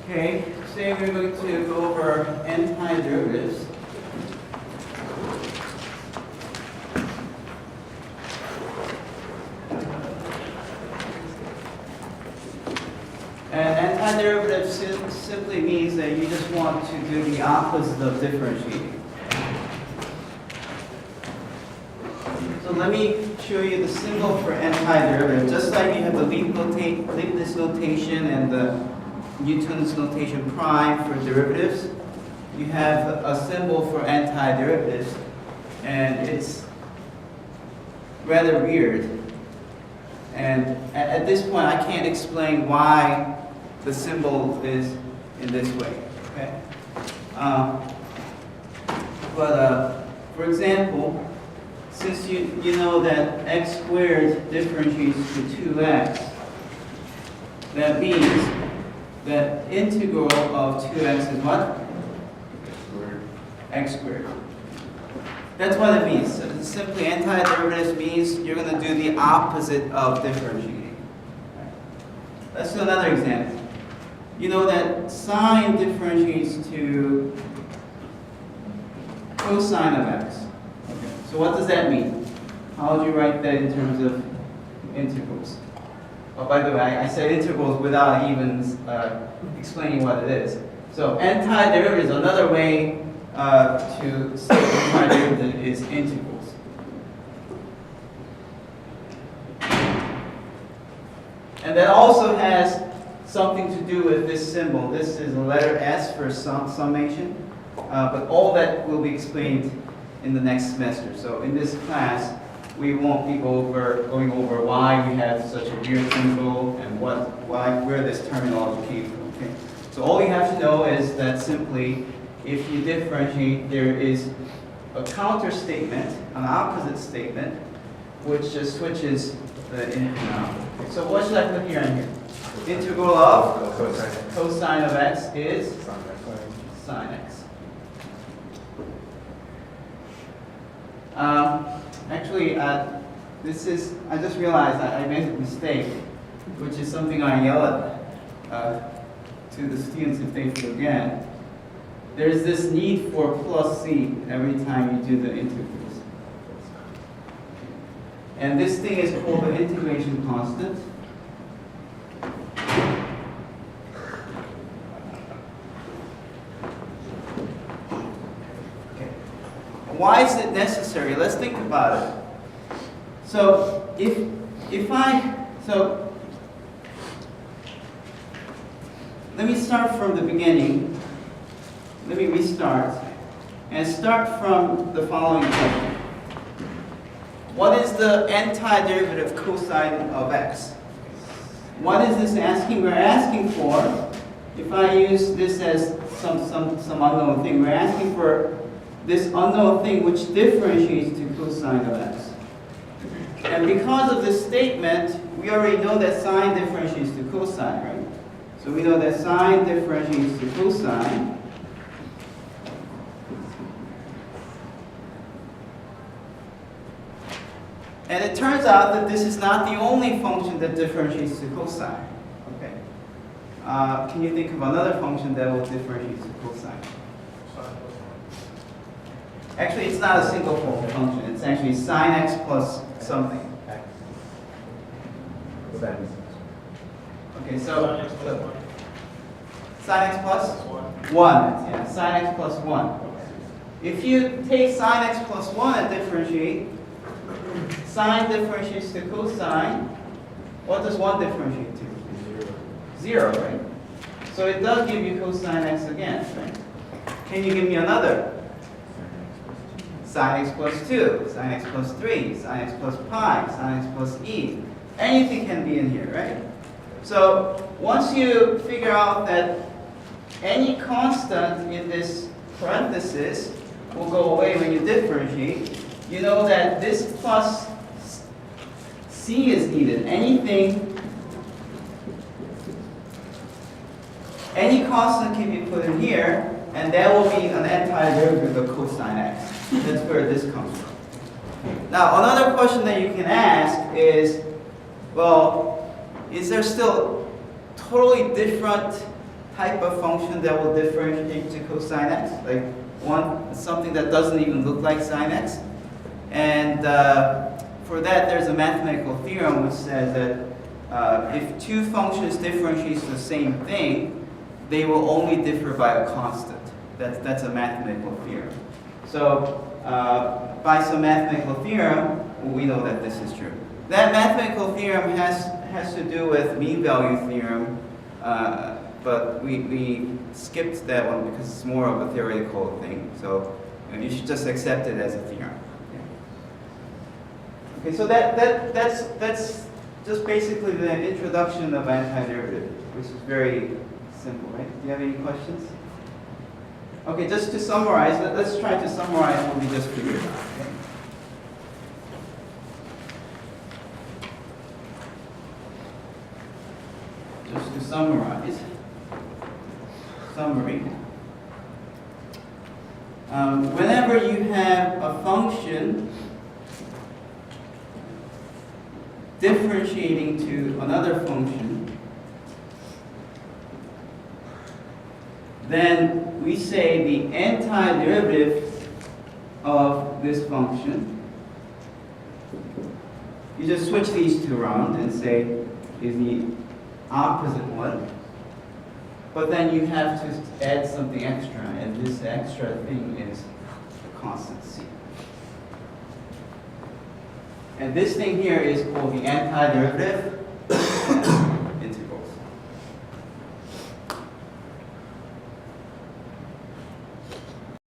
Okay, today we're going to go over antiderivatives. And antiderivative simply means that you just want to do the opposite of differentiating. So let me show you the symbol for antiderivative. Just like you have the Leibniz notation and the Newton's notation prime for derivatives, you have a symbol for antiderivatives, and it's rather weird. And at this point, I can't explain why the symbol is in this way. Okay? For example, since you know that x squared differentiates to 2x, that means that integral of 2x is what? X squared. That's what it means. So it's simply antiderivatives means you're going to do the opposite of differentiating. Let's do another example. You know that sine differentiates to cosine of x. Okay. So what does that mean? How would you write that in terms of integrals? Oh, by the way, I said integrals without even explaining what it is. So antiderivative is another way to say antiderivative is integrals. And that also has something to do with this symbol. This is a letter S for summation, but all that will be explained in the next semester. So in this class, we won't be going over why we have such a weird symbol and where this terminology came from. Okay? So all you have to know is that simply, if you differentiate, there is a counter statement, an opposite statement, which just switches the in and out. Okay, so what should I put here and here? Integral of cosine of x is sine x. Actually, I just realized I made a mistake, which is something I yell at to the students if they forget. There's this need for plus c every time you do the integrals. And this thing is called the integration constant. Okay. Why is it necessary? Let's think about it. So let me start from the beginning. Let me restart and start from the following question. What is the antiderivative of cosine of x? What is this asking? We're asking for, if I use this as some unknown thing, we're asking for this unknown thing which differentiates to cosine of x. And because of this statement, we already know that sine differentiates to cosine, right? So we know that sine differentiates to cosine. And it turns out that this is not the only function that differentiates to cosine. Okay. Can you think of another function that will differentiate to cosine? Actually, it's not a single function. It's actually sine x plus something. Okay, so sine x plus 1. Yeah, sine x plus 1. If you take sine x plus 1 and differentiate, sine differentiates to cosine. What does 1 differentiate to? 0, right? So it does give you cosine x again, right? Can you give me another? Sine x plus 2, sine x plus 3, sine x plus pi, sine x plus e. Anything can be in here, right? So once you figure out that any constant in this parenthesis will go away when you differentiate, you know that this plus c is needed. Any constant can be put in here, and that will be an antiderivative of cosine x. That's where this comes from. Now, another question that you can ask is, well, is there still totally different type of function that will differentiate to cosine x, like something that doesn't even look like sine x. And for that, there's a mathematical theorem which says that if two functions differentiate to the same thing, they will only differ by a constant. That's a mathematical theorem. So by some mathematical theorem, we know that this is true. That mathematical theorem has to do with mean value theorem, but we skipped that one because it's more of a theoretical thing. So you should just accept it as a theorem. Okay, so that's just basically the introduction of antiderivative, which is very simple, right? Do you have any questions? Okay, just to summarize, let's try to summarize what we just figured out. Okay? Just to summarize, summary. Whenever you have a function differentiating to another function, then we say the antiderivative of this function, you just switch these two around and say is the opposite one, but then you have to add something extra, and this extra thing is the constant c. And this thing here is called the antiderivative